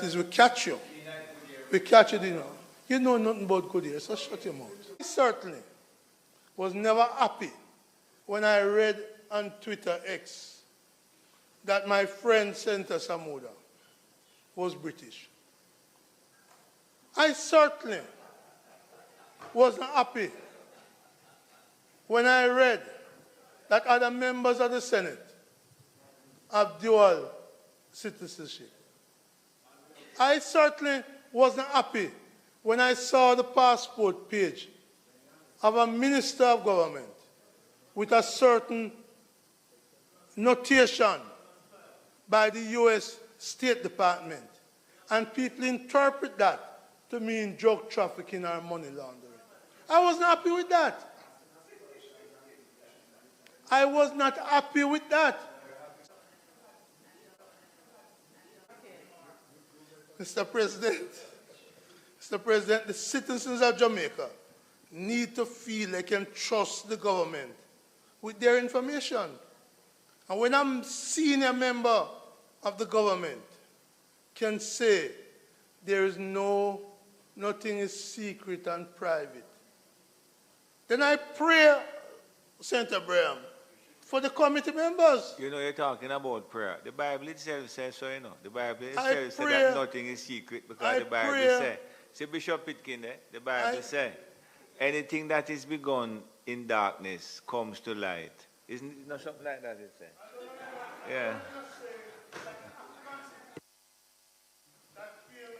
Is we catch you. We catch you, you know. You know nothing about good here, so shut your mouth. I certainly was never happy when I read on Twitter X that my friend Senator Samuda was British. I certainly was not happy when I read that other members of the Senate have dual citizenship. I certainly wasn't happy when I saw the passport page of a minister of government with a certain notation by the U.S. State Department, and people interpret that to mean drug trafficking or money laundering. I wasn't happy with that. I was not happy with that. Mr. President, the citizens of Jamaica need to feel they can trust the government with their information. And when a senior member of the government can say there is nothing is secret and private, then I pray, Senator Braham, for the committee members. You know, you're talking about prayer. The Bible itself says so, you know. The Bible itself says that nothing is secret because the Bible says. See, Bishop Pitkin, the Bible says, anything that is begun in darkness comes to light. Isn't it not something like that it says? Yeah.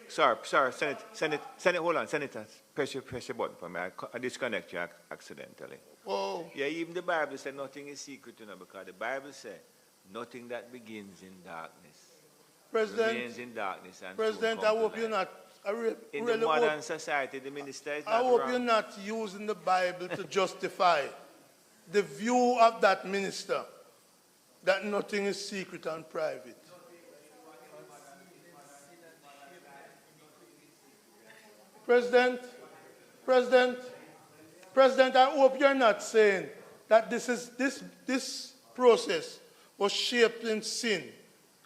Sorry, Senator, hold on, Senator. Press your button for me. I disconnect you accidentally. Whoa. Yeah, even the Bible said nothing is secret, you know, because the Bible said nothing that begins in darkness remains in darkness. And President, I hope you're not. In the modern society, the minister is not I hope wrong. you're not using the Bible to justify the view of that minister that nothing is secret and private. President, I hope you're not saying that this process was shaped in sin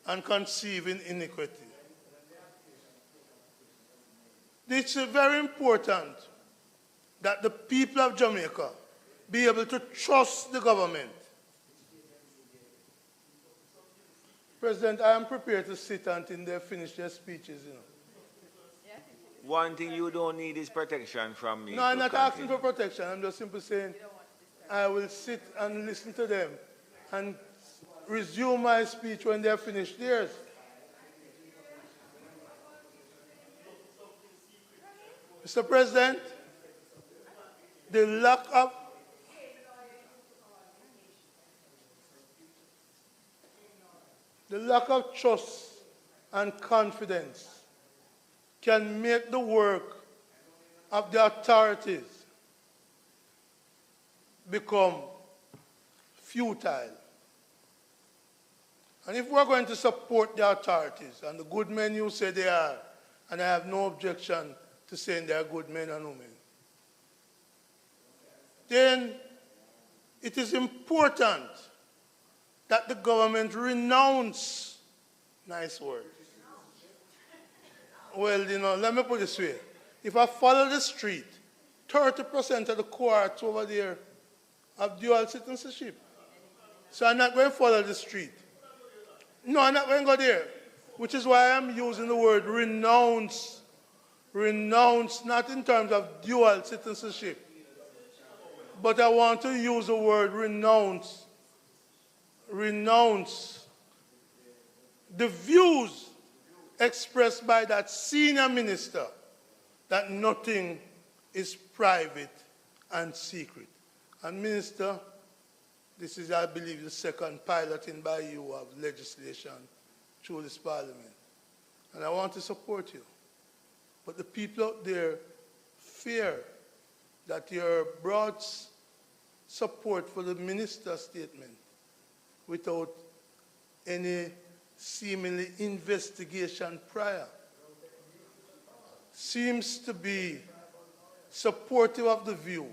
and conceived in iniquity. It's very important that the people of Jamaica be able to trust the government. President, I am prepared to sit until they finish their speeches, you know. One thing you don't need is protection from me. No, I'm not asking for protection. I'm just simply saying I will sit and listen to them and resume my speech when they're finished theirs. Mr. President, the lack of trust and confidence can make the work of the authorities become futile. And if we're going to support the authorities, and the good men you say they are, and I have no objection to saying they are good men and women, then it is important that the government renounce, nice word. Well, you know, let me put it this way. If I follow the street, 30% of the cohorts over there have dual citizenship. So I'm not going to follow the street. No, I'm not going to go there. Which is why I'm using the word renounce. Renounce, not in terms of dual citizenship. But I want to use the word renounce. Renounce the views expressed by that senior minister that nothing is private and secret. And Minister, this is, I believe, the second piloting by you of legislation through this parliament. And I want to support you. But the people out there fear that your broad support for the minister's statement without any seemingly investigation prior seems to be supportive of the view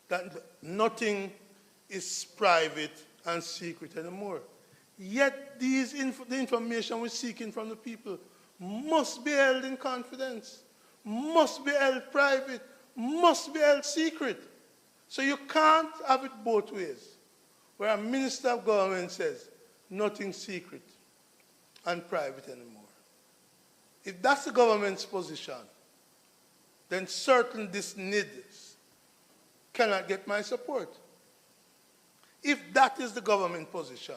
that nothing is private and secret anymore. Yet the information we're seeking from the people must be held in confidence, must be held private, must be held secret. So you can't have it both ways, where a minister of government says, nothing secret and private anymore. If that's the government's position, then certainly this Nids cannot get my support. If that is the government position.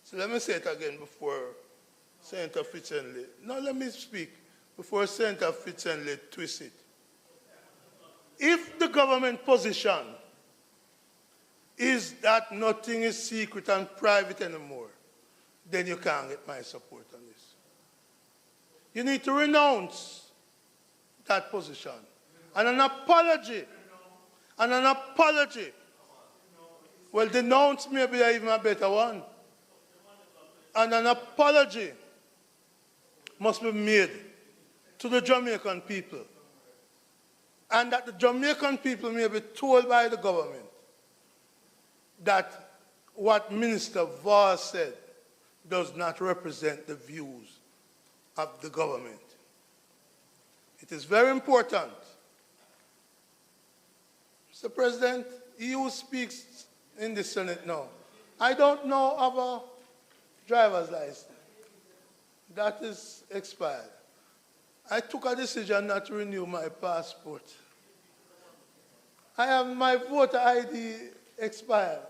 So let me say it again before Senator Fitzhenley. No, let me speak before Senator Fitzhenley twists it. If the government position is that nothing is secret and private anymore, then you can't get my support on this. You need to renounce that position. And an apology. Well, denounce maybe even a better one. And an apology must be made to the Jamaican people. And that the Jamaican people may be told by the government that what Minister Voss said does not represent the views of the government. It is very important. Mr. President, he who speaks in the Senate now, I don't know of a driver's license. That is expired. I took a decision not to renew my passport. I have my voter ID expired.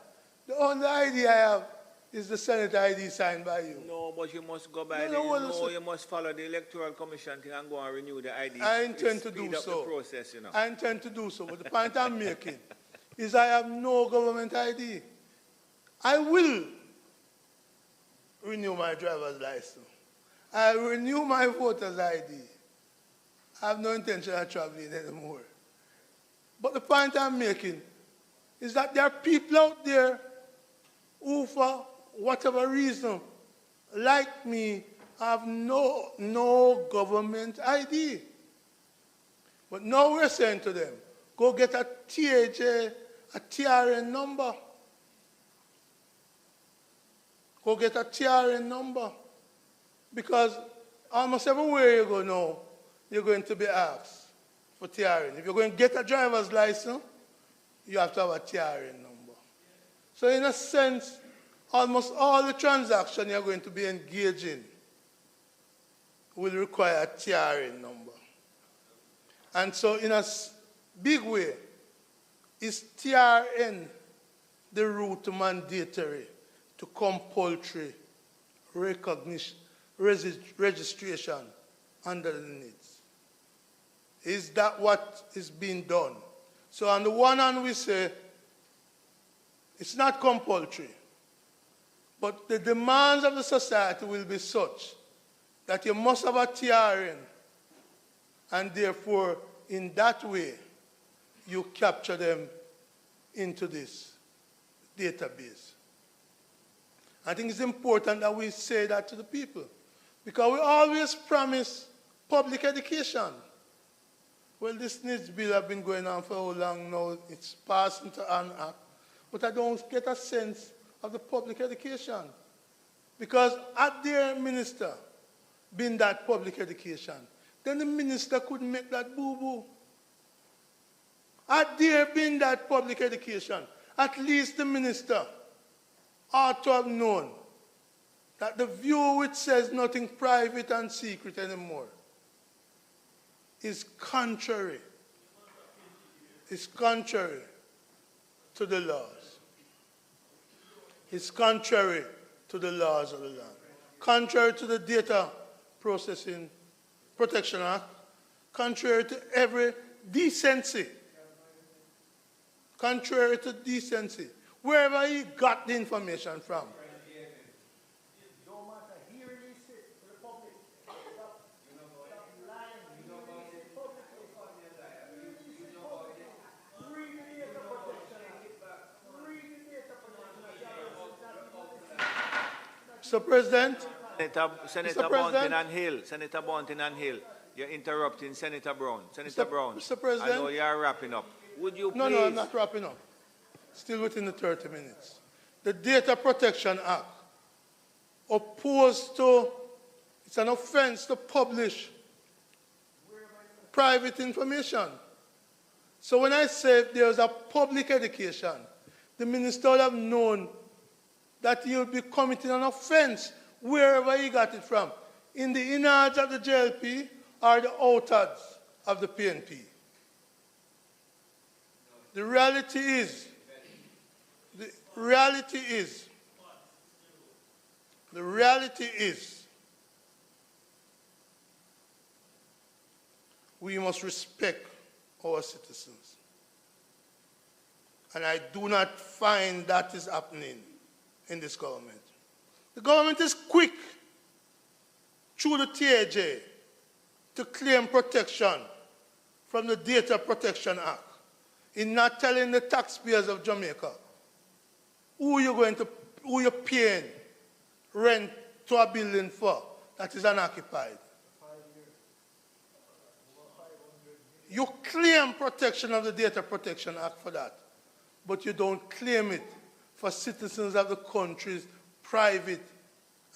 The only ID I have is the Senate ID signed by you. No, but you must go by you must follow the Electoral Commission thing and go and renew the ID. I intend to do so. The process, you know. I intend to do so. But the point I'm making is I have no government ID. I will renew my driver's license. I renew my voter's ID. I have no intention of traveling anymore. But the point I'm making is that there are people out there who, for whatever reason, like me, have no government ID. But now we're saying to them, go get a THA, a TRN number. Go get a TRN number. Because almost everywhere you go now, you're going to be asked for TRN. If you're going to get a driver's license, you have to have a TRN number. So in a sense, almost all the transactions you're going to be engaged in will require a TRN number. And so in a big way, is TRN the route to mandatory, to compulsory recognition, registration under the Nids? Is that what is being done? So on the one hand we say, it's not compulsory, but the demands of the society will be such that you must have a TRN, and therefore, in that way, you capture them into this database. I think it's important that we say that to the people, because we always promise public education. Well, this Nids bill has been going on for how long now? It's passed into an act, but I don't get a sense of the public education. Because had their minister been that public education, then the minister couldn't make that boo-boo. Had there been that public education, at least the minister ought to have known that the view which says nothing private and secret anymore is contrary. It's contrary to the laws. It's contrary to the laws of the land. Contrary to the Data Processing Protection Act. Contrary to every decency. Contrary to decency. Wherever he got the information from. Mr. President. Senator Bountin and Hill, you're interrupting Senator Brown. Senator Brown, Mr. President. I know you're wrapping up. Would you please? No, I'm not wrapping up. Still within the 30 minutes. The Data Protection Act, opposed to It's an offense to publish private information. So when I say there's a public education, the minister would have known that he would be committing an offense wherever he got it from, in the innards of the JLP or the outards of the PNP. The reality is, we must respect our citizens. And I do not find that is happening in this government. The government is quick through the TAJ to claim protection from the Data Protection Act in not telling the taxpayers of Jamaica who you're paying rent to a building for that is unoccupied. You claim protection of the Data Protection Act for that, but you don't claim it for citizens of the country's private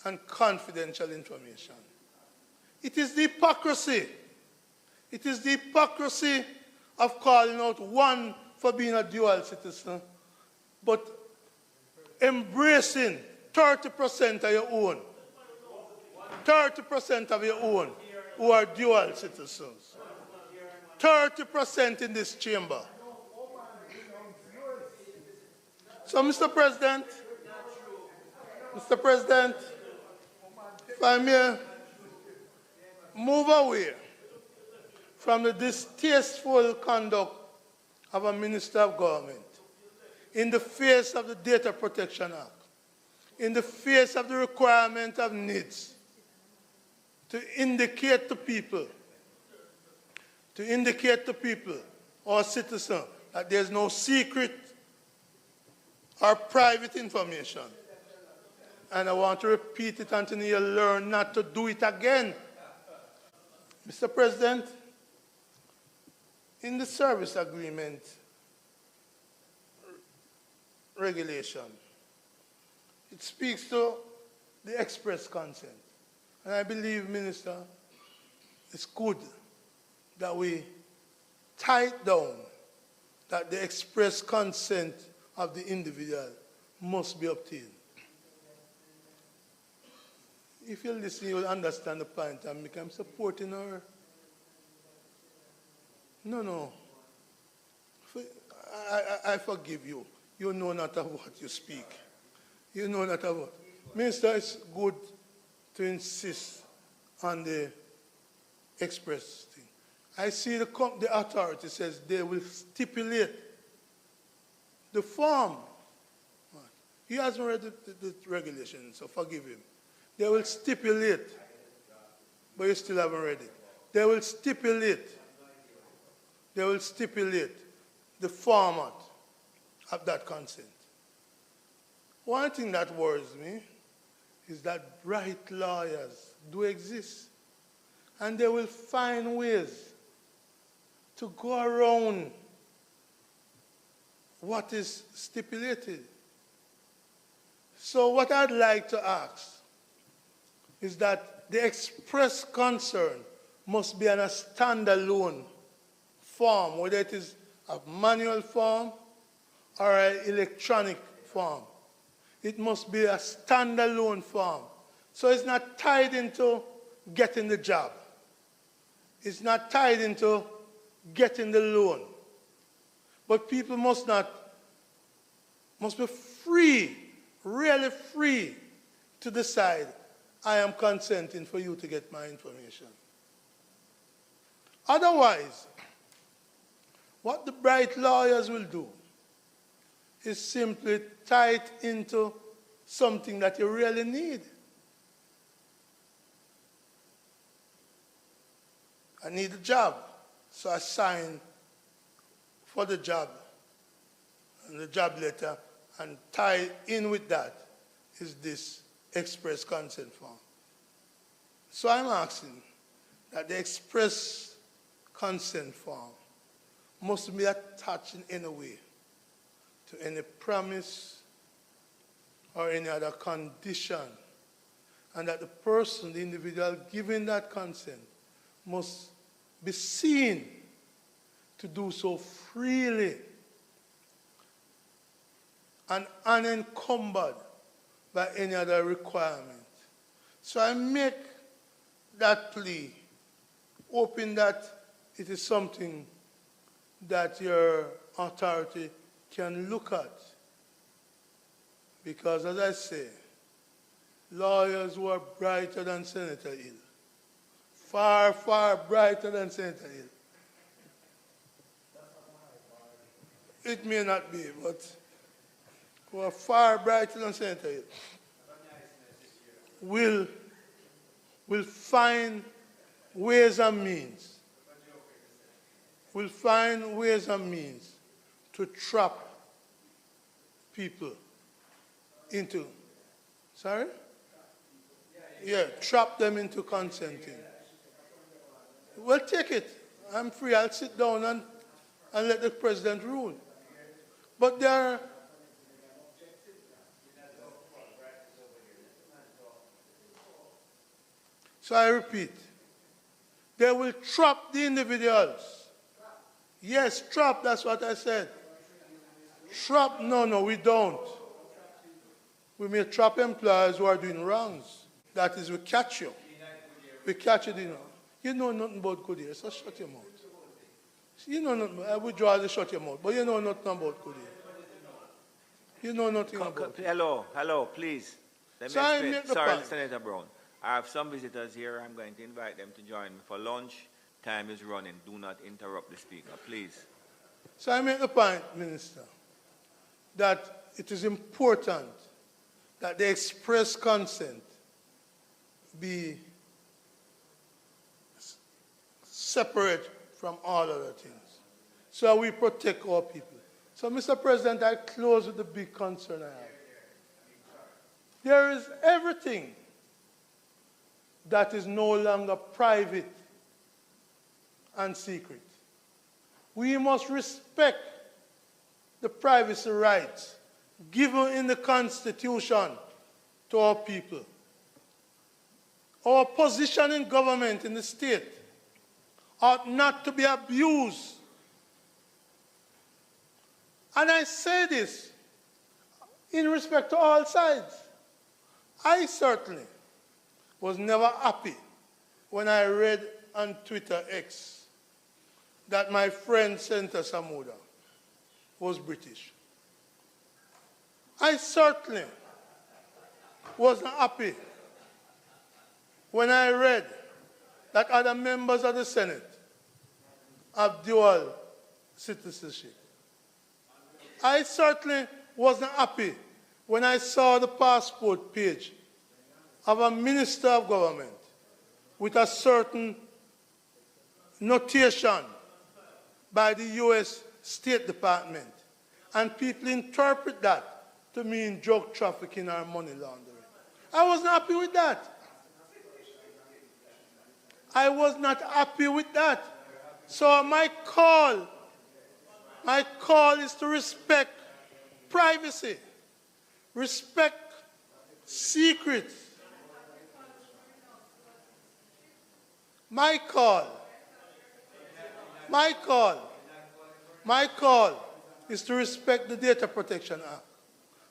and confidential information. It is the hypocrisy. It is the hypocrisy of calling out one for being a dual citizen, but embracing 30% of your own. 30% of your own who are dual citizens. 30% in this chamber. So, Mr. President, if I may move away from the distasteful conduct of a minister of government in the face of the Data Protection Act, in the face of the requirement of Nids, to indicate to people, or citizens, that there's no secret or private information. And I want to repeat it until you learn not to do it again. Mr. President, in the service agreement regulation, it speaks to the express consent. And I believe, Minister, it's good that we tie it down that the express consent of the individual must be obtained. If you listen, you will understand the point I'm supporting her. No. I forgive you. You know not of what you speak. You know not of what. Minister, it's good to insist on the express thing. I see the authority says they will stipulate the form. He hasn't read the regulation, so forgive him. They will stipulate, but you still haven't read it. They will stipulate the format of that consent. One thing that worries me is that bright lawyers do exist, and they will find ways to go around what is stipulated. So what I'd like to ask is that the express concern must be in a standalone form, whether it is a manual form or an electronic form. It must be a standalone form. So it's not tied into getting the job. It's not tied into getting the loan. But people must be free, really free, to decide, I am consenting for you to get my information. Otherwise, what the bright lawyers will do is simply tie it into something that you really need. I need a job, so I sign for the job and the job letter, and tie in with that is this express consent form. So I'm asking that the express consent form must be attached in any way to any promise or any other condition. and that the person, the individual giving that consent, must be seen to do so freely and unencumbered by any other requirement. So I make that plea, hoping that it is something that your authority can look at. Because as I say, lawyers who are brighter than Senator Hill, far, far brighter than Senator Hill. It may not be, but who are far brighter than Senator Hill will find ways and means. Will find ways and means to trap people into, sorry? Yeah, trap them into consenting. Well, take it. I'm free. I'll sit down and let the president rule. But there are, so I repeat, they will trap the individuals. Yes, trap, that's what I said. Trap, no, we don't. We may trap employers who are doing wrongs. That is, we catch you. We catch you, you know nothing about Goodyear, so shut your mouth. You know nothing, I withdraw the shut your mouth, but you know nothing about Goodyear. You know nothing about it. Hello, please. Let me explain. Sorry, Senator Brown. I have some visitors here. I'm going to invite them to join me for lunch. Time is running. Do not interrupt the speaker, please. So I make the point, Minister, that it is important that the express consent be separate from all other things, so we protect our people. So, Mr. President, I close with the big concern I have. There is everything that is no longer private and secret. We must respect the privacy rights given in the Constitution to our people. Our position in government, in the state, ought not to be abused. And I say this in respect to all sides. I certainly was never happy when I read on Twitter X that my friend Senator Samuda was British. I certainly wasn't happy when I read that other members of the Senate have dual citizenship. I certainly wasn't happy when I saw the passport page of a minister of government with a certain notation by the U.S. State Department, and people interpret that to mean drug trafficking or money laundering. I wasn't happy with that. I was not happy with that. So my call is to respect privacy, respect secrets. My call is to respect the Data Protection Act.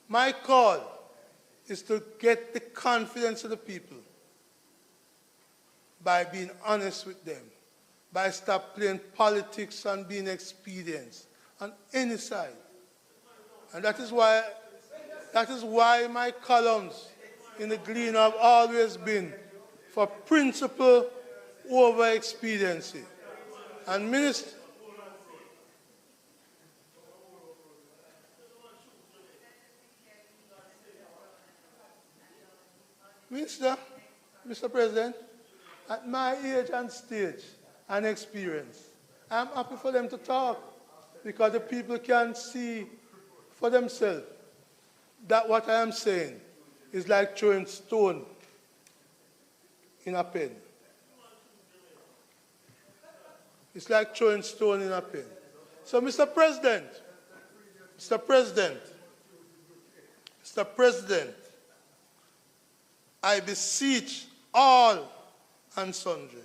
My call is to get the confidence of the people by being honest with them, by stop playing politics and being expedients on any side. And that is why my columns in the Gleaner have always been for principle over expediency. And Minister, Mr. President, at my age and stage and experience, I'm happy for them to talk because the people can see for themselves that what I am saying is like throwing stone in a pen. It's like throwing stone in a pen. So, Mr. President, I beseech all and sundry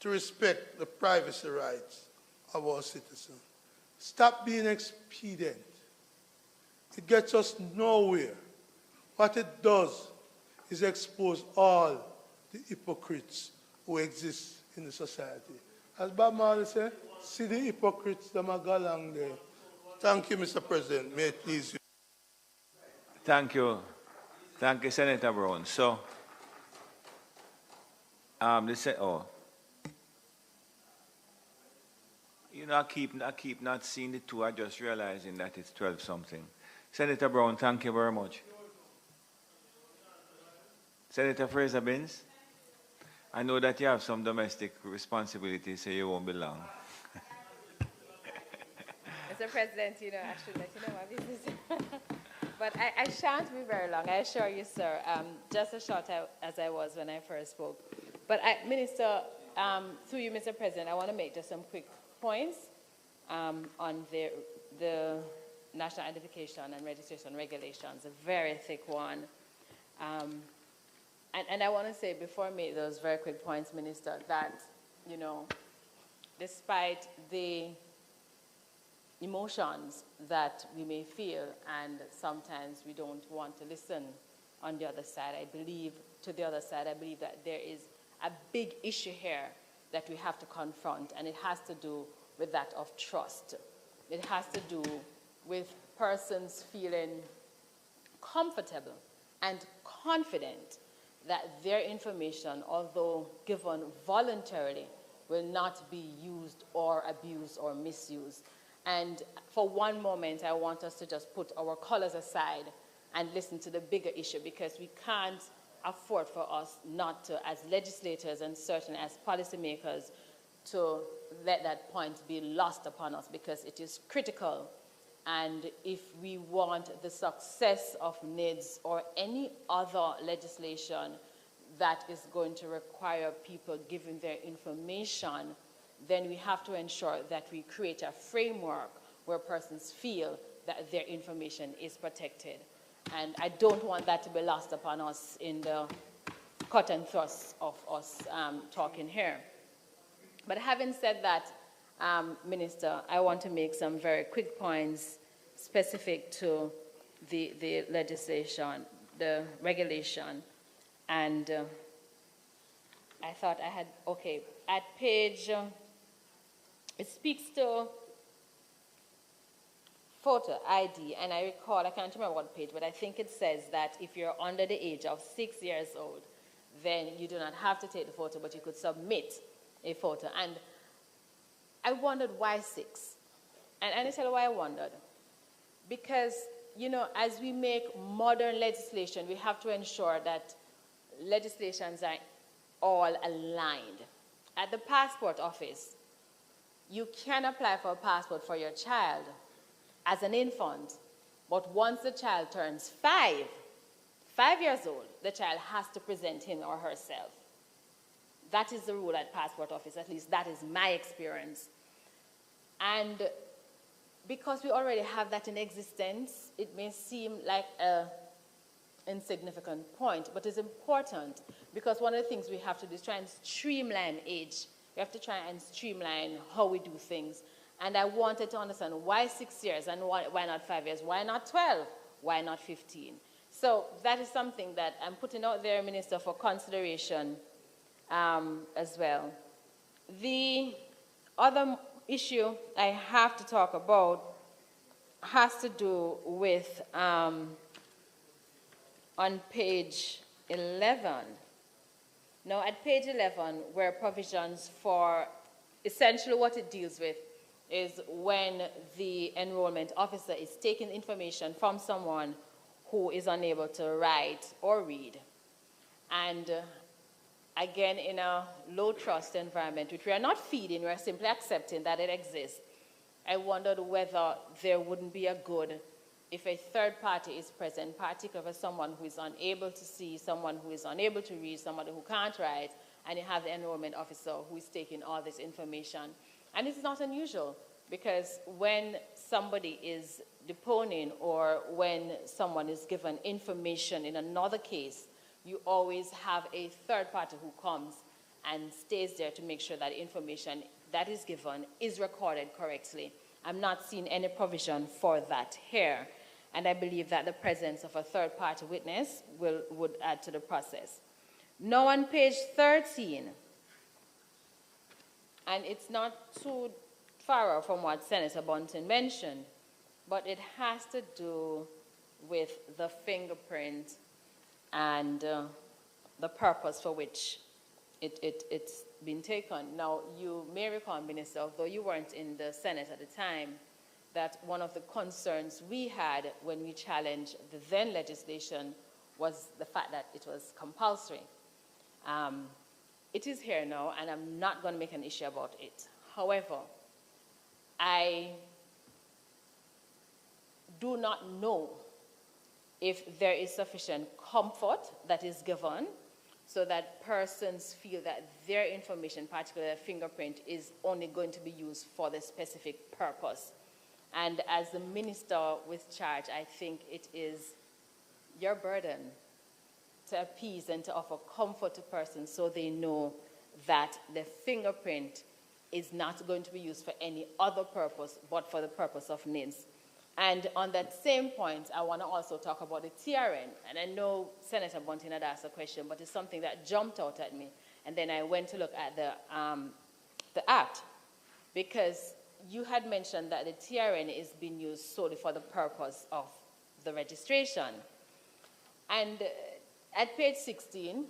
to respect the privacy rights of our citizens. Stop being expedient. It gets us nowhere. What it does is expose all the hypocrites who exist in the society. As Bob Marley said, see the hypocrites that are go along there. Thank you, Mr. President. May it please you. Thank you. Thank you, Senator Brown. So, you know, I keep not seeing the two. I just realizing that it's 12 something. Senator Brown, thank you very much. Senator Fraser Binns, I know that you have some domestic responsibilities, so you won't be long. Mr. President, you know, I should let you know my business. But I shan't be very long, I assure you, sir. Just as short as I was when I first spoke. But Minister, through you, Mr. President, I want to make just some quick points on the National Identification and Registration Regulations, a very thick one. And I want to say, before I make those very quick points, Minister, that, you know, despite the emotions that we may feel, and sometimes we don't want to listen on the other side, I believe that there is a big issue here that we have to confront, and it has to do with that of trust. It has to do with persons feeling comfortable and confident that their information, although given voluntarily, will not be used or abused or misused. And for one moment, I want us to just put our colors aside and listen to the bigger issue, because we can't afford for us not to, as legislators and certainly as policymakers, to let that point be lost upon us, because it is critical. And if we want the success of Nids or any other legislation that is going to require people giving their information, then we have to ensure that we create a framework where persons feel that their information is protected. And I don't want that to be lost upon us in the cut and thrust of us talking here. But having said that, Minister, I want to make some very quick points specific to the legislation, the regulation. And I thought I had, okay, at page, it speaks to photo ID, and I recall, I can't remember what page, but I think it says that if you're under the age of 6 years old, then you do not have to take the photo, but you could submit a photo. And I wondered why 6. And I tell you why I wondered. Because, you know, as we make modern legislation, we have to ensure that legislations are all aligned. At the passport office, you can apply for a passport for your child as an infant, but once the child turns 5 years old, the child has to present him or herself. That is the rule at passport office, at least that is my experience. And because we already have that in existence, it may seem like an insignificant point, but it's important, because one of the things we have to do is try and streamline age. We have to try and streamline how we do things. And I wanted to understand why 6 years and why not 5 years? Why not 12? Why not 15? So that is something that I'm putting out there, Minister, for consideration as well. The other issue I have to talk about has to do with on page 11. Now, at page 11, where provisions for essentially what it deals with is when the enrollment officer is taking information from someone who is unable to write or read. And again, in a low trust environment, which we are not feeding, we are simply accepting that it exists, I wondered whether there wouldn't be a good if a third party is present, particularly for someone who is unable to see, someone who is unable to read, somebody who can't write, and you have the enrollment officer who is taking all this information. And it's not unusual, because when somebody is deponing or when someone is given information in another case you always have a third party who comes and stays there to make sure that information that is given is recorded correctly. I'm not seeing any provision for that here, and I believe that the presence of a third party witness would add to the process. Now on page 13, and it's not too far off from what Senator Bunting mentioned, but it has to do with the fingerprint and the purpose for which it's been taken. Now, you may recall, Minister, although you weren't in the Senate at the time, that one of the concerns we had when we challenged the then legislation was the fact that it was compulsory. It is here now, and I'm not going to make an issue about it. However, I do not know if there is sufficient comfort that is given so that persons feel that their information, particularly their fingerprint, is only going to be used for the specific purpose. And as the minister with charge, I think it is your burden to appease and to offer comfort to persons so they know that the fingerprint is not going to be used for any other purpose but for the purpose of Nids. And on that same point, I want to also talk about the TRN. And I know Senator Bunting had asked a question, but it's something that jumped out at me. And then I went to look at the Act, because you had mentioned that the TRN is being used solely for the purpose of the registration. And at page 16,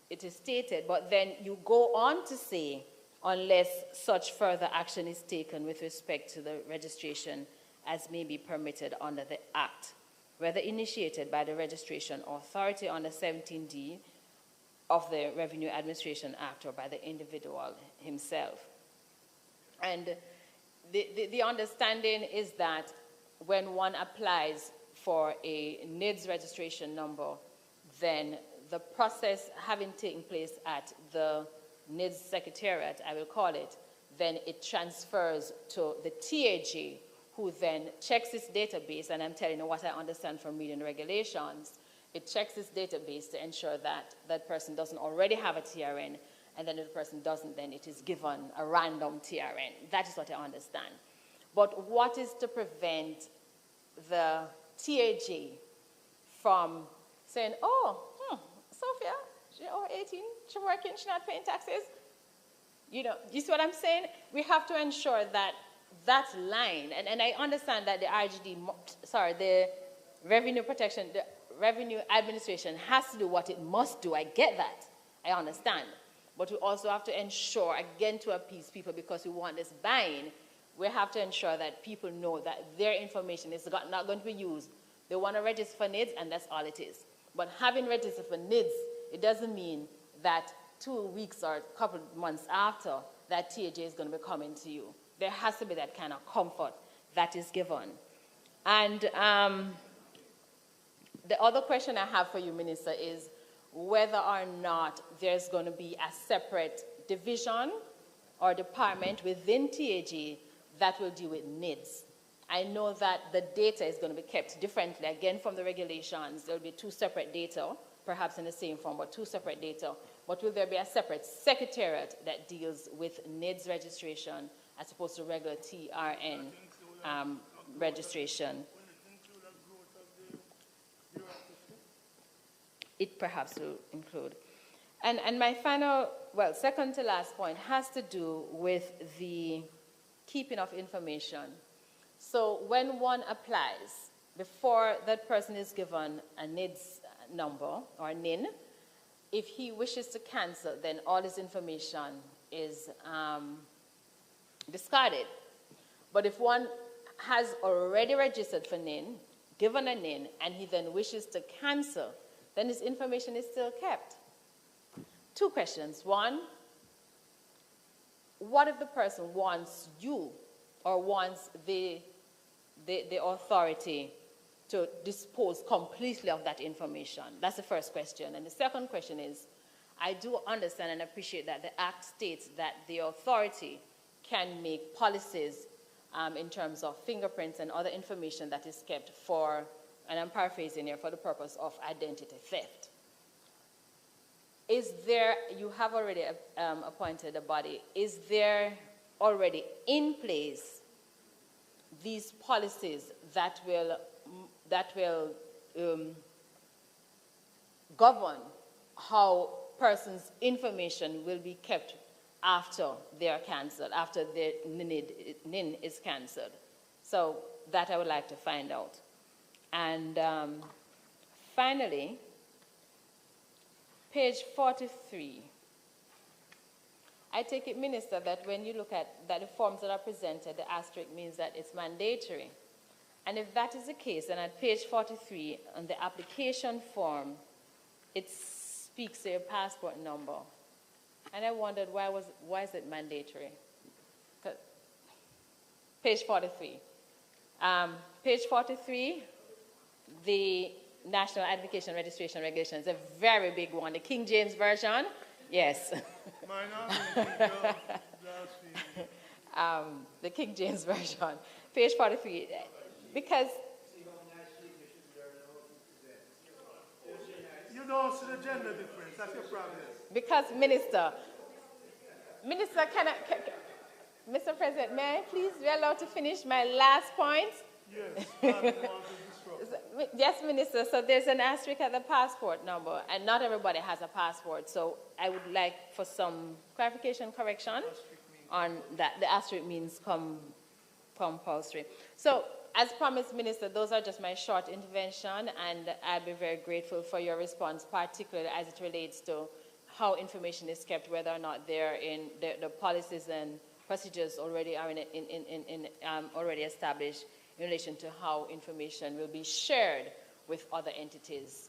it is stated, but then you go on to say, unless such further action is taken with respect to the registration as may be permitted under the Act, whether initiated by the registration authority under 17D of the Revenue Administration Act or by the individual himself. And the understanding is that when one applies for a Nids registration number, then the process having taken place at the Nids Secretariat, I will call it, then it transfers to the TAG, who then checks its database, and I'm telling you what I understand from reading the regulations. It checks its database to ensure that that person doesn't already have a TRN, and then if the person doesn't, then it is given a random TRN. That is what I understand. But what is to prevent the TAG from saying, oh, Sophia, she's over 18, she's working, she's not paying taxes? You know, you see what I'm saying? We have to ensure that that line, and I understand that the the Revenue Protection, the Revenue Administration has to do what it must do. I get that. I understand. But we also have to ensure, again, to appease people, because we want this buying, we have to ensure that people know that their information is not going to be used. They want to register for Nids, and that's all it is. But having registered for Nids, it doesn't mean that 2 weeks or a couple of months after, that TAJ is going to be coming to you. There has to be that kind of comfort that is given. And the other question I have for you, Minister, is whether or not there's going to be a separate division or department within TAG that will deal with Nids. I know that the data is going to be kept differently. Again, from the regulations, there will be 2 separate data, perhaps in the same form, but 2 separate data. But will there be a separate secretariat that deals with Nids registration as opposed to regular TRN registration? It perhaps will include. And my final, well, second to last point has to do with the keeping of information. So when one applies, before that person is given a Nids number or NIN, if he wishes to cancel, then all his information is discarded. But if one has already registered for NIN, given a NIN, and he then wishes to cancel, then his information is still kept. 2 questions. 1, what if the person wants you or wants the authority to dispose completely of that information? That's the first question. And the second question is, I do understand and appreciate that the Act states that the authority can make policies in terms of fingerprints and other information that is kept for, and I'm paraphrasing here, for the purpose of identity theft. is there, you have already appointed a body, is there already in place these policies that will govern how persons' information will be kept after they are cancelled, after the NIN is cancelled? So that I would like to find out. And finally, page 43. I take it, Minister, that when you look at that the forms that are presented, the asterisk means that it's mandatory. And if that is the case, then at page 43, on the application form, it speaks to your passport number. And I wondered, why is it mandatory? Page 43. Page 43, the National Identification Registration Regulation is a very big one. The King James Version, yes. The King James Version, page 43, because you don't see the gender difference. That's your problem. Because Minister, Mr. President, may I please be allowed to finish my last point? Yes, I don't want to disrupt. Yes, Minister. So there's an asterisk at the passport number, and not everybody has a passport. So I would like for some clarification, correction on that. The asterisk means compulsory. So, as promised, Minister, those are just my short intervention, and I'll be very grateful for your response, particularly as it relates to how information is kept, whether or not they're in the policies and procedures already are already established in relation to how information will be shared with other entities,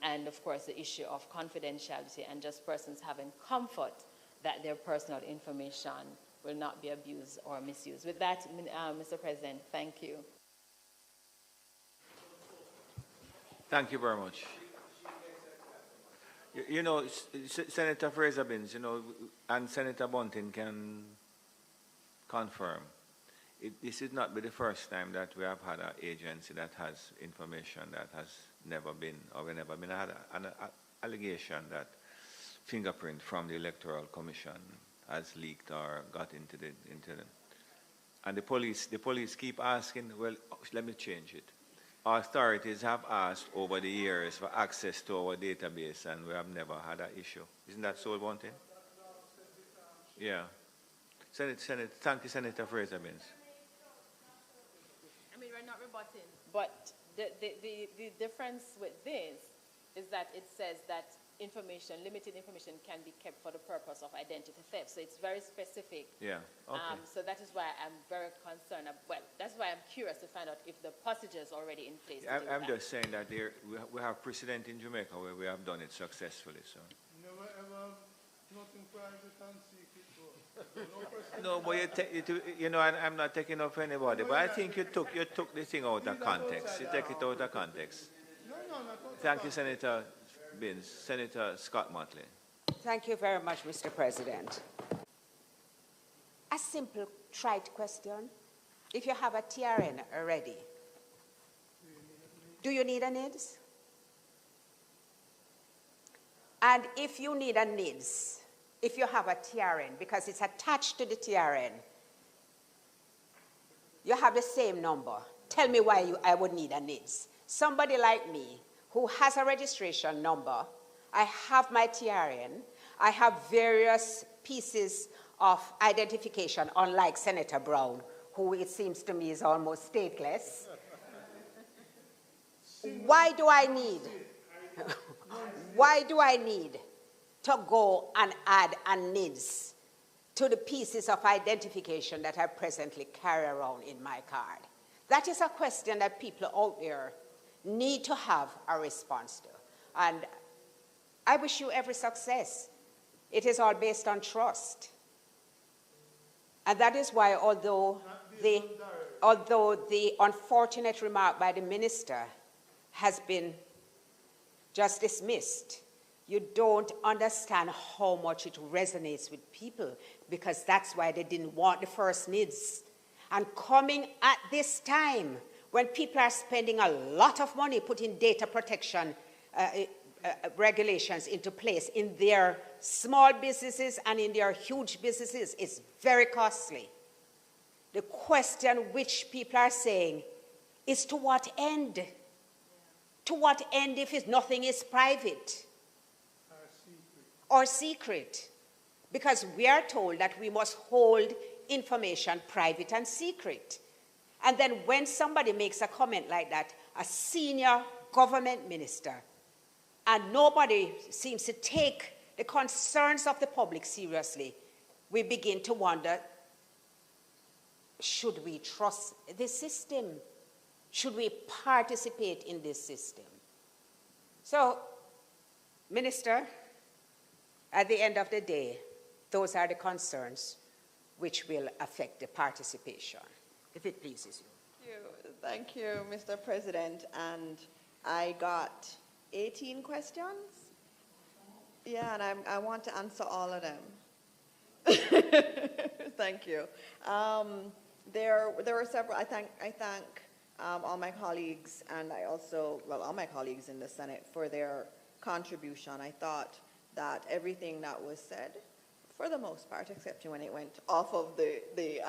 and of course the issue of confidentiality and just persons having comfort that their personal information will not be abused or misused. With that, Mr. President, thank you. Thank you very much. You know, Senator Fraser-Binns, you know, and Senator Bunting can confirm, this is not the first time that we have had an agency that has information that has never been, or we never been had an allegation that fingerprint from the Electoral Commission has leaked or got into the and the police keep asking, well, let me change it. Our authorities have asked over the years for access to our database, and we have never had that issue. Isn't that so, Bunting? Yeah. Thank you, Senator Fraser-Binns. I mean, we're not rebutting, but the difference with this is that it says that limited information can be kept for the purpose of identity theft. So it's very specific. Yeah, okay. So that is why I'm very concerned. Well, that's why I'm curious to find out if the procedure is already in place. I'm just saying that we have precedent in Jamaica where we have done it successfully. So. Never ever nothing private and secret. No, but you know, I'm not taking off anybody, but I think you took the thing out of context. You take it out of context. No, not Thank you, Senator Binns. Senator Scott Motley. Thank you very much, Mr. President. A simple, trite question. If you have a TRN already, do you need a Nids? And if you need a Nids, if you have a TRN, because it's attached to the TRN, you have the same number. Tell me why I would need a Nids. Somebody like me who has a registration number, I have my TRN, I have various pieces of identification, unlike Senator Brown, who it seems to me is almost stateless. Why do I need to go and add a Nids to the pieces of identification that I presently carry around in my card? That is a question that people out there need to have a response to. And I wish you every success. It is all based on trust. And that is why, although the unfortunate remark by the minister has been just dismissed, you don't understand how much it resonates with people, because that's why they didn't want the first Nids. And coming at this time, when people are spending a lot of money putting data protection regulations into place in their small businesses and in their huge businesses is very costly. The question which people are saying is to what end? To what end if nothing is private or secret? Because we are told that we must hold information private and secret. And then when somebody makes a comment like that, a senior government minister, and nobody seems to take the concerns of the public seriously, we begin to wonder, should we trust this system? Should we participate in this system? So, Minister, at the end of the day, those are the concerns which will affect the participation, if it pleases you. Thank you, Mr. President. And I got 18 questions. Yeah, and I want to answer all of them. Thank you. There were several. I thank all my colleagues, and I also, well, all my colleagues in the Senate for their contribution. I thought that everything that was said, for the most part, except when it went off of the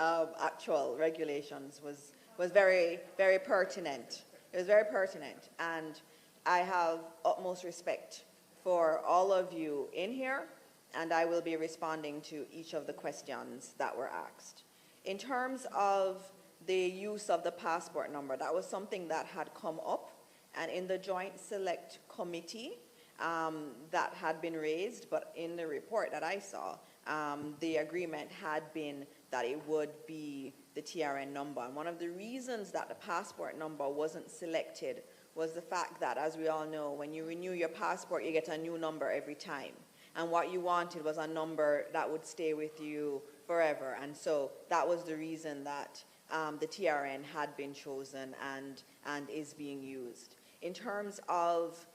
actual regulations, was very, very pertinent. It was very pertinent, and I have utmost respect for all of you in here, and I will be responding to each of the questions that were asked. In terms of the use of the passport number, that was something that had come up, and in the Joint Select Committee that had been raised, but in the report that I saw, the agreement had been that it would be the TRN number. And one of the reasons that the passport number wasn't selected was the fact that, as we all know, when you renew your passport, you get a new number every time. And what you wanted was a number that would stay with you forever. And so that was the reason that the TRN had been chosen and is being used. In terms of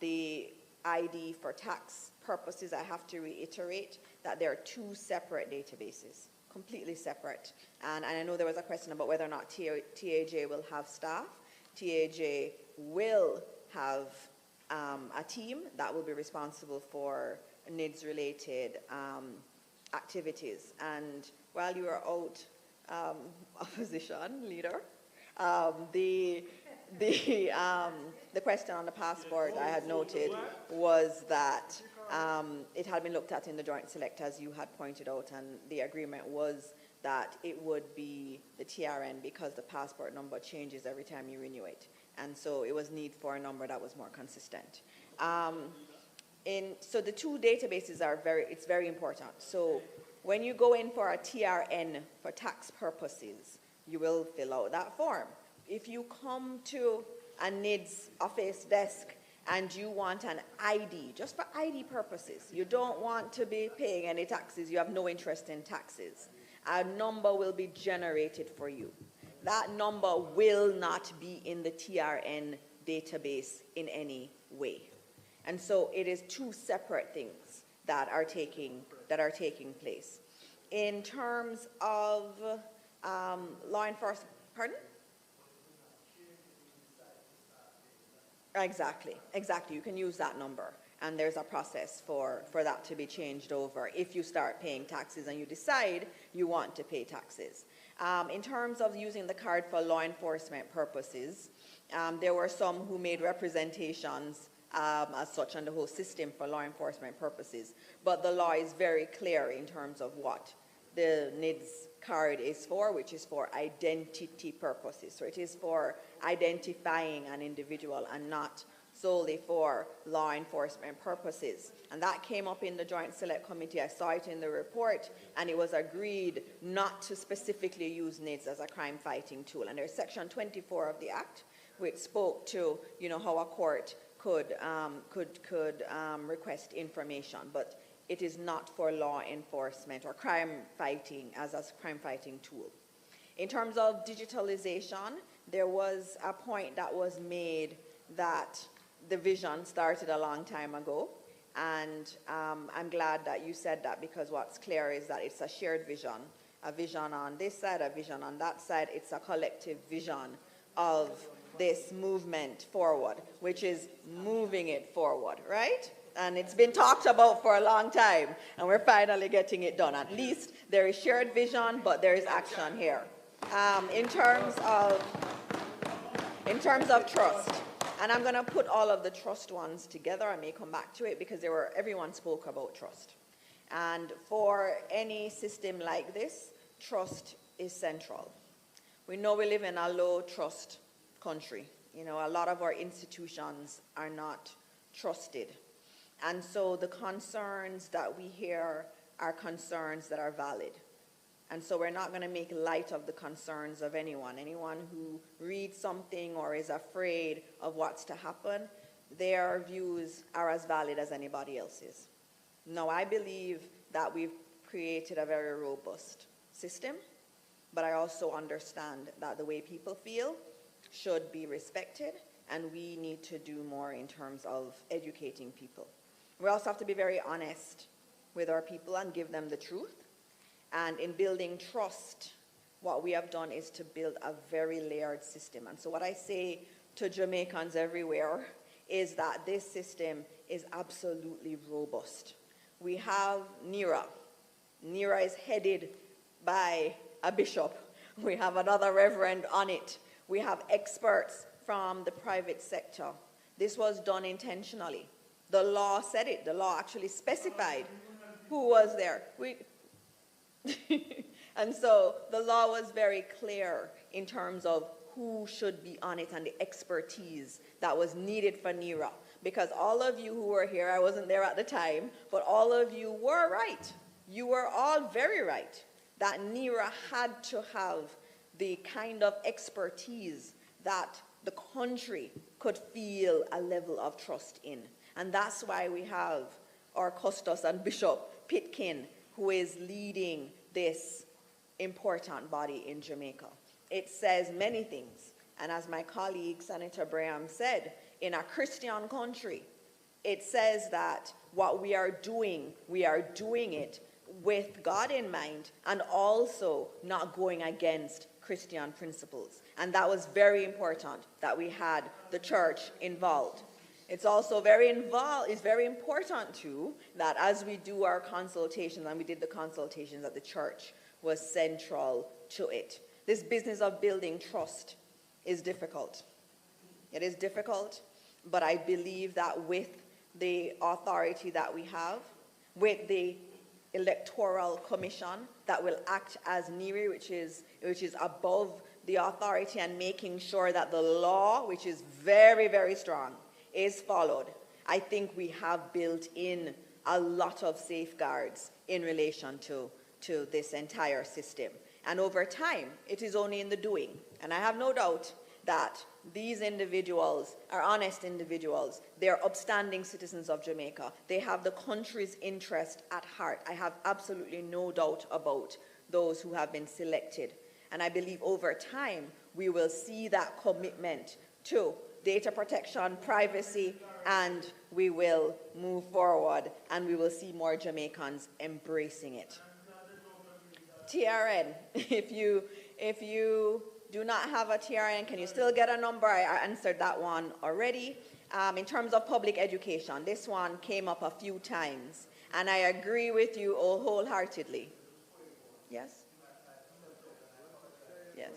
the ID for tax purposes, I have to reiterate that there are two separate databases, completely separate. And I know there was a question about whether or not TAJ will have staff. TAJ will have a team that will be responsible for Nids-related activities. And while you are out, opposition leader, the question on the passport I had noted was that it had been looked at in the Joint Select, as you had pointed out, and the agreement was that it would be the TRN because the passport number changes every time you renew it. And so it was need for a number that was more consistent. So the two databases are it's very important. So when you go in for a TRN for tax purposes, you will fill out that form. If you come to a Nids office desk and you want an ID, just for ID purposes, you don't want to be paying any taxes, you have no interest in taxes, a number will be generated for you. That number will not be in the TRN database in any way. And so it is two separate things that are taking place. In terms of law enforcement, pardon? Exactly. You can use that number. And there's a process for that to be changed over if you start paying taxes and you decide you want to pay taxes. In terms of using the card for law enforcement purposes, there were some who made representations as such on the whole system for law enforcement purposes. But the law is very clear in terms of what the Nids card is for, which is for identity purposes. So it is for identifying an individual and not solely for law enforcement purposes. And that came up in the Joint Select Committee. I saw it in the report, and it was agreed not to specifically use Nids as a crime-fighting tool. And there's Section 24 of the Act, which spoke to, how a court could request information, but it is not for law enforcement or crime fighting as a crime fighting tool. In terms of digitalization, there was a point that was made that the vision started a long time ago, and I'm glad that you said that, because what's clear is that it's a shared vision, a vision on this side, a vision on that side. It's a collective vision of this movement forward, which is moving it forward, right? And it's been talked about for a long time, and we're finally getting it done. At least there is shared vision, but there is action here. In terms of trust, and I'm going to put all of the trust ones together. I may come back to it because everyone spoke about trust. And for any system like this, trust is central. We know we live in a low trust country. You know, a lot of our institutions are not trusted. And so the concerns that we hear are concerns that are valid. And so we're not going to make light of the concerns of anyone. Anyone who reads something or is afraid of what's to happen, their views are as valid as anybody else's. Now, I believe that we've created a very robust system, but I also understand that the way people feel should be respected, and we need to do more in terms of educating people. We also have to be very honest with our people and give them the truth. And in building trust, what we have done is to build a very layered system. And so what I say to Jamaicans everywhere is that this system is absolutely robust. We have NERA. NERA is headed by a bishop. We have another reverend on it. We have experts from the private sector. This was done intentionally. The law said it. The law actually specified who was there. And so the law was very clear in terms of who should be on it and the expertise that was needed for NERA. Because all of you who were here, I wasn't there at the time, but all of you were right. You were all very right that NERA had to have the kind of expertise that the country could feel a level of trust in. And that's why we have our Custos and Bishop Pitkin, who is leading this important body in Jamaica. It says many things. And as my colleague, Senator Braham, said, in a Christian country, it says that what we are doing it with God in mind and also not going against Christian principles. And that was very important that we had the church involved. It's also very important too that as we do our consultations, and we did the consultations, that the church was central to it. This business of building trust is difficult. It is difficult, but I believe that with the authority that we have, with the electoral commission that will act as NERI, which is above the authority and making sure that the law, which is very, very strong, is followed, I think we have built in a lot of safeguards in relation to this entire system. And over time, it is only in the doing. And I have no doubt that these individuals are honest individuals. They're upstanding citizens of Jamaica. They have the country's interest at heart. I have absolutely no doubt about those who have been selected. And I believe over time, we will see that commitment to data protection, privacy, and we will move forward, and we will see more Jamaicans embracing it. TRN, if you do not have a TRN, can you still get a number? I answered that one already. In terms of public education, this one came up a few times, and I agree with you wholeheartedly. Yes? Yes.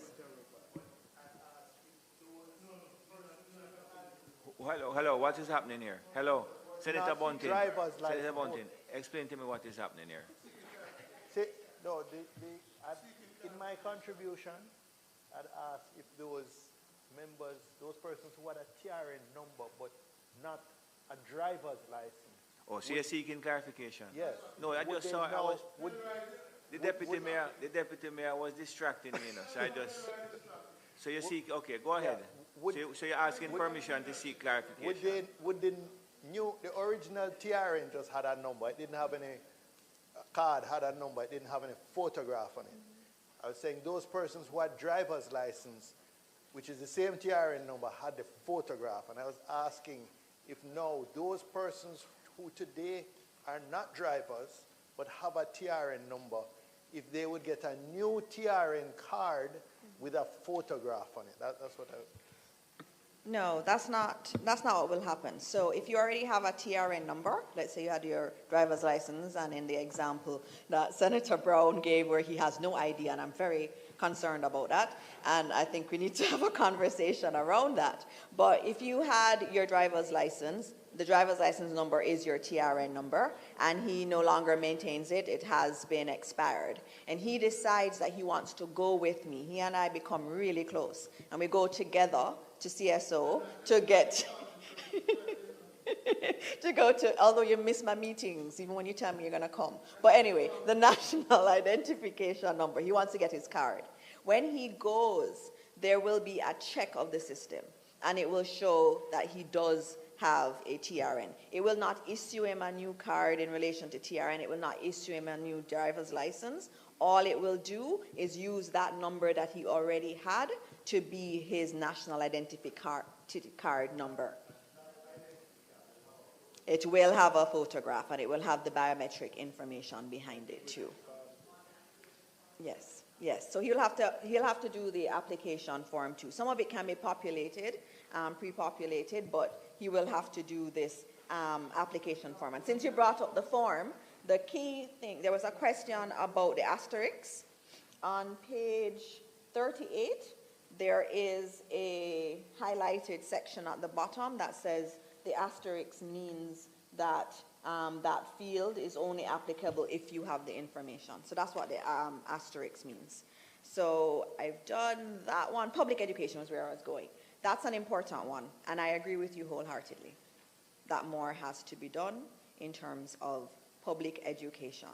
Hello, what is happening here? Hello, Senator Bunting. Senator Bunting, explain to me what is happening here. See, no, in my contribution, I'd asked if those members, those persons who had a TRN number but not a driver's license. Oh, so you're seeking clarification? Yes. No, I just saw, the deputy mayor was distracting me, you know, so I just, so you seek, okay, go ahead. So you're asking permission to seek clarification. The original TRN just had a number. It didn't have any card, had a number. It didn't have any photograph on it. I was saying those persons who had driver's license, which is the same TRN number, had the photograph. And I was asking if now those persons who today are not drivers but have a TRN number, if they would get a new TRN card with a photograph on it. That's what I... No, that's not what will happen. So if you already have a TRN number, let's say you had your driver's license, and in the example that Senator Brown gave where he has no ID, and I'm very concerned about that, and I think we need to have a conversation around that. But if you had your driver's license, the driver's license number is your TRN number, and he no longer maintains it, it has been expired, and he decides that he wants to go with me, he and I become really close, and we go together to CSO to get to go to, although you miss my meetings, even when you tell me you're going to come. But anyway, the national identification number, he wants to get his card. When he goes, there will be a check of the system, and it will show that he does have a TRN. It will not issue him a new card in relation to TRN. It will not issue him a new driver's license. All it will do is use that number that he already had to be his national identity card number. It will have a photograph, and it will have the biometric information behind it too. Yes, yes. So he'll have to do the application form too. Some of it can be populated, pre-populated, but he will have to do this application form. And since you brought up the form, the key thing, there was a question about the asterisks. On page 38, there is a highlighted section at the bottom that says the asterisk means that that field is only applicable if you have the information. So that's what the asterisk means. So I've done that one. Public education was where I was going. That's an important one, and I agree with you wholeheartedly that more has to be done in terms of public education.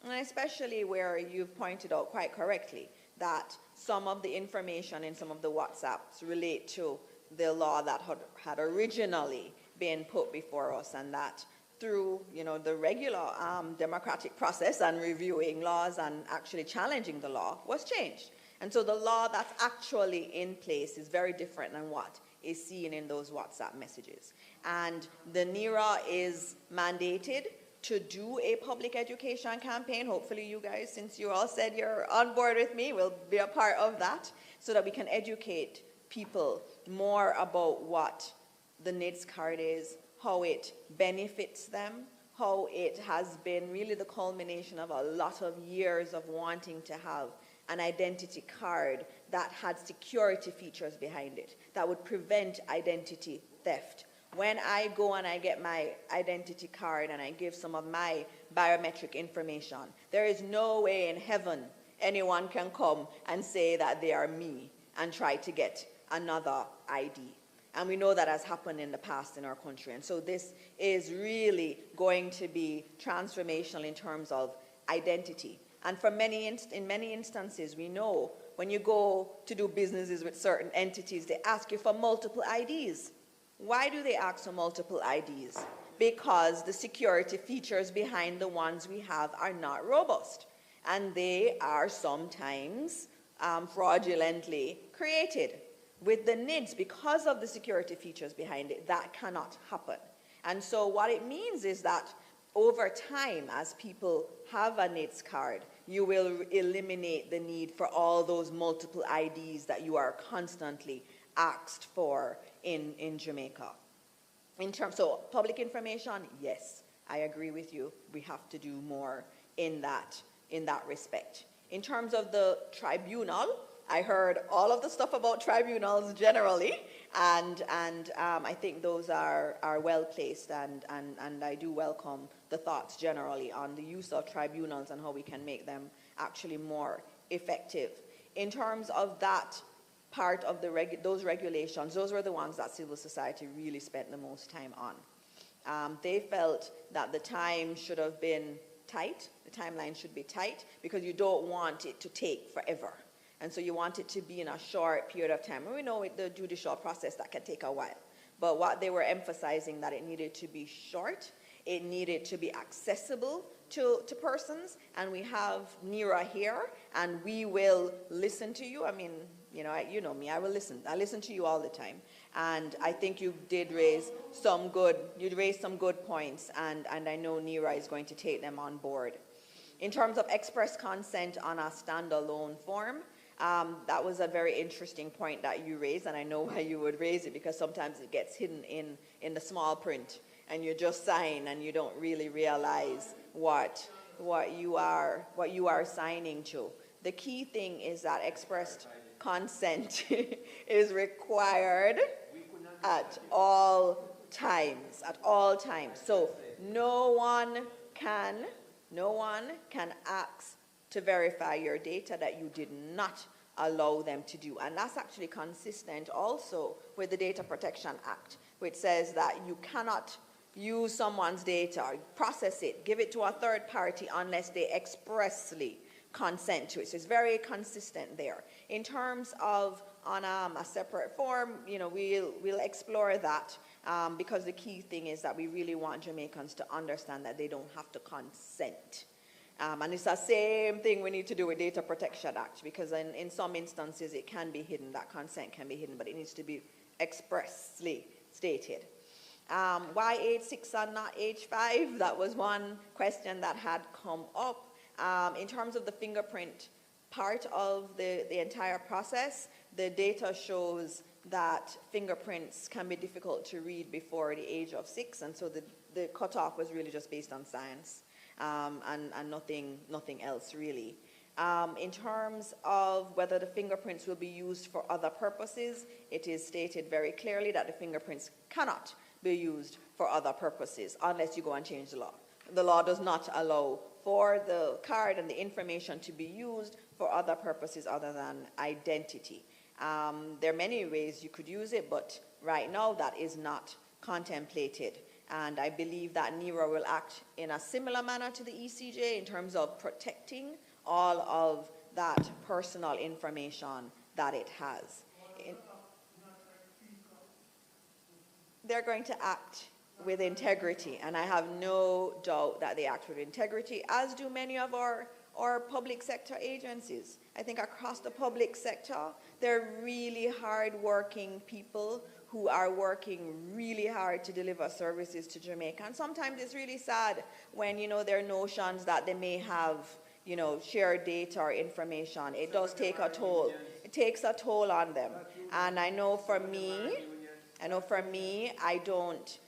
And especially where you've pointed out quite correctly that some of the information in some of the WhatsApps relate to the law that had originally been put before us, and that through the regular democratic process and reviewing laws and actually challenging the law was changed. And so the law that's actually in place is very different than what is seen in those WhatsApp messages. And the NERA is mandated to do a public education campaign. Hopefully you guys, since you all said you're on board with me, will be a part of that so that we can educate people more about what the Nids card is, how it benefits them, how it has been really the culmination of a lot of years of wanting to have an identity card that had security features behind it that would prevent identity theft. When I go and I get my identity card and I give some of my biometric information, there is no way in heaven anyone can come and say that they are me and try to get another ID. And we know that has happened in the past in our country. And so this is really going to be transformational in terms of identity. And in many instances, we know when you go to do businesses with certain entities, they ask you for multiple IDs. Why do they ask for multiple IDs? Because the security features behind the ones we have are not robust. And they are sometimes fraudulently created. With the Nids, because of the security features behind it, that cannot happen. And so what it means is that over time, as people have a Nids card, you will eliminate the need for all those multiple IDs that you are constantly asked for in Jamaica. So public information, yes, I agree with you. We have to do more in that respect. In terms of the tribunal, I heard all of the stuff about tribunals generally, and I think those are well placed, and I do welcome the thoughts generally on the use of tribunals and how we can make them actually more effective. In terms of that part of those regulations, those were the ones that civil society really spent the most time on. They felt that the time should have been tight, the timeline should be tight, because you don't want it to take forever. And so you want it to be in a short period of time. And we know with the judicial process that can take a while. But what they were emphasizing, that it needed to be short, it needed to be accessible to persons, and we have NERA here, and we will listen to you. I mean, you know me, I will listen. I listen to you all the time. And I think you did raise some good points, and I know NERA is going to take them on board. In terms of express consent on a standalone form, That was a very interesting point that you raised, and I know why you would raise it, because sometimes it gets hidden in the small print, and you just sign and you don't really realize what you are signing to. The key thing is that expressed consent is required at all times, So no one can ask to verify your data that you did not allow them to do. And that's actually consistent also with the Data Protection Act, which says that you cannot use someone's data, process it, give it to a third party unless they expressly consent to it. So it's very consistent there. In terms of on a separate form, we'll explore that because the key thing is that we really want Jamaicans to understand that they don't have to consent. And it's the same thing we need to do with Data Protection Act, because in some instances it can be hidden, that consent can be hidden, but it needs to be expressly stated. Why age 6 and not age 5? That was one question that had come up. In terms of the fingerprint part of the entire process, the data shows that fingerprints can be difficult to read before the age of 6, and so the cutoff was really just based on science and nothing else really. In terms of whether the fingerprints will be used for other purposes, it is stated very clearly that the fingerprints cannot be used for other purposes unless you go and change the law. The law does not allow for the card and the information to be used for other purposes other than identity. There are many ways you could use it, but right now that is not contemplated. And I believe that NERA will act in a similar manner to the ECJ in terms of protecting all of that personal information that it has. They're going to act with integrity, and I have no doubt that they act with integrity, as do many of our public sector agencies. I think across the public sector, they're really hard-working people who are working really hard to deliver services to Jamaica. And sometimes it's really sad when, there are notions that they may have, shared data or information. It does take a toll. It takes a toll on them. And I know for me, I don't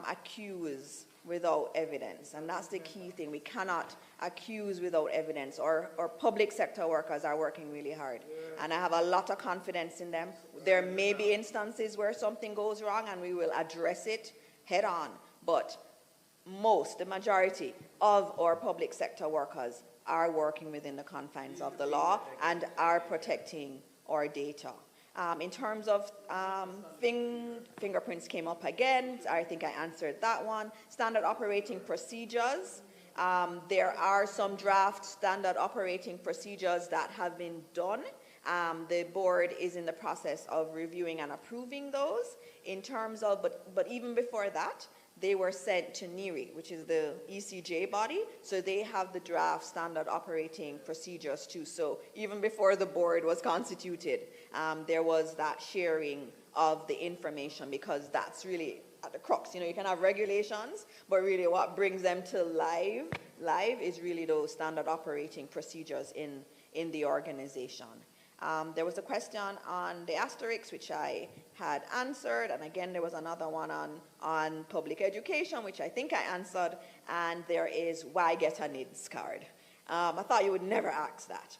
accuse without evidence, and that's the key thing. We cannot accuse without evidence. Our public sector workers are working really hard, and I have a lot of confidence in them. There may be instances where something goes wrong, and we will address it head on, but the majority of our public sector workers are working within the confines of the law and are protecting our data. In terms of fingerprints came up again. I think I answered that one. Standard operating procedures. There are some draft standard operating procedures that have been done. The board is in the process of reviewing and approving those. In terms of, but even before that, they were sent to NERI, which is the ECJ body, so they have the draft standard operating procedures too. So even before the board was constituted, there was that sharing of the information, because that's really at the crux. You can have regulations, but really what brings them to live is really those standard operating procedures in the organization. There was a question on the asterisks, which I had answered, and again there was another one on public education, which I think I answered, and there is why get a Nids card. I thought you would never ask that,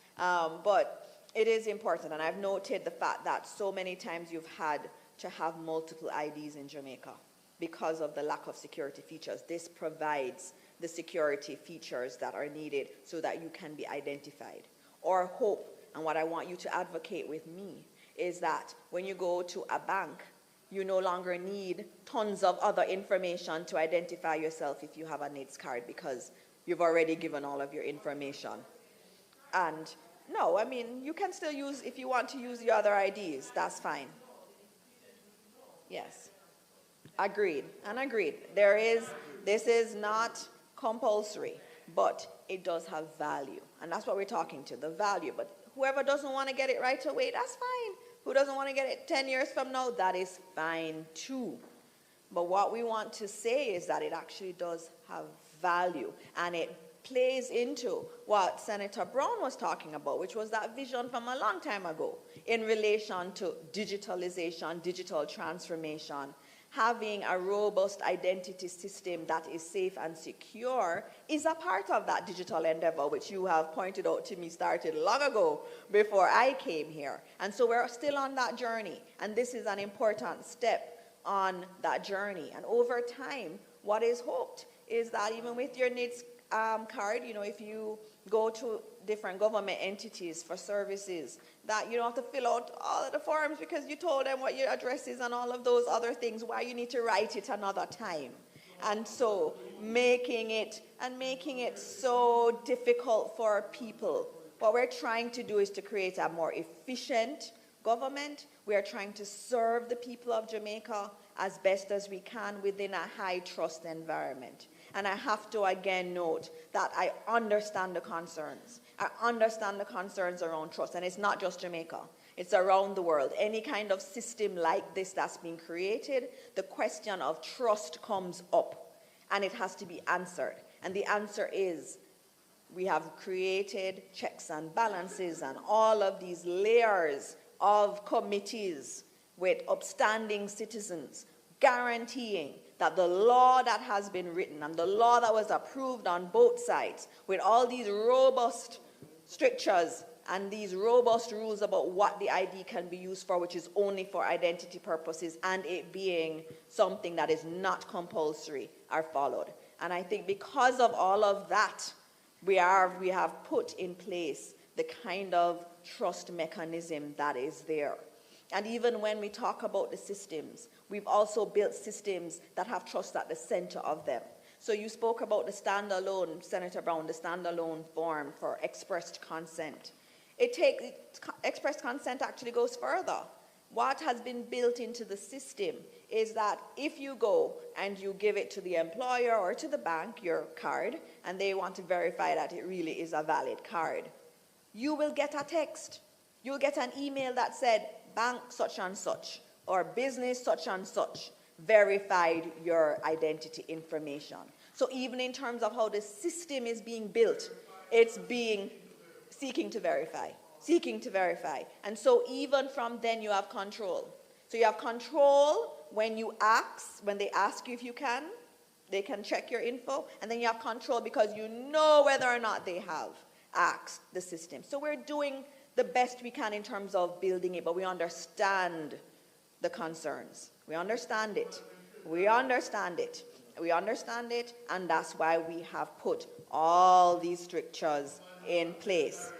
but it is important, and I've noted the fact that so many times you've had to have multiple IDs in Jamaica because of the lack of security features. This provides the security features that are needed so that you can be identified. Or hope. And what I want you to advocate with me is that when you go to a bank, you no longer need tons of other information to identify yourself if you have a Nids card, because you've already given all of your information. And no, you can still use, if you want to use the other IDs, that's fine. Yes. Agreed. And agreed. This is not compulsory, but it does have value. And that's what we're talking to, the value. But whoever doesn't want to get it right away, that's fine. Who doesn't want to get it 10 years from now, that is fine too. But what we want to say is that it actually does have value, and it plays into what Senator Brown was talking about, which was that vision from a long time ago in relation to digitalization, digital transformation. Having a robust identity system that is safe and secure is a part of that digital endeavor, which you have pointed out to me started long ago before I came here. And so we're still on that journey, and this is an important step on that journey. And over time, what is hoped is that even with your Nids card, you know, if you go to different government entities for services, that you don't have to fill out all of the forms because you told them what your address is and all of those other things, why you need to write it another time. And so making it so difficult for people. What we're trying to do is to create a more efficient government. We are trying to serve the people of Jamaica as best as we can within a high trust environment. And I have to again note that I understand the concerns. I understand the concerns around trust, and it's not just Jamaica. It's around the world. Any kind of system like this that's being created, the question of trust comes up, and it has to be answered. And the answer is, we have created checks and balances and all of these layers of committees with upstanding citizens guaranteeing that the law that has been written and the law that was approved on both sides, with all these robust strictures and these robust rules about what the ID can be used for, which is only for identity purposes, and it being something that is not compulsory, are followed. And I think because of all of that, we have put in place the kind of trust mechanism that is there. And even when we talk about the systems, we've also built systems that have trust at the center of them. So you spoke about the standalone, Senator Brown, the standalone form for expressed consent. Expressed consent actually goes further. What has been built into the system is that if you go and you give it to the employer or to the bank, your card, and they want to verify that it really is a valid card, you will get a text. You'll get an email that said, bank such and such, or business such and such, verified your identity information. So even in terms of how the system is being built, it's being seeking to verify. And so even from then you have control. So you have control when they ask you if you can, they can check your info, and then you have control because you know whether or not they have asked the system. So we're doing the best we can in terms of building it, but we understand the concerns. We understand it, and that's why we have put all these strictures in place.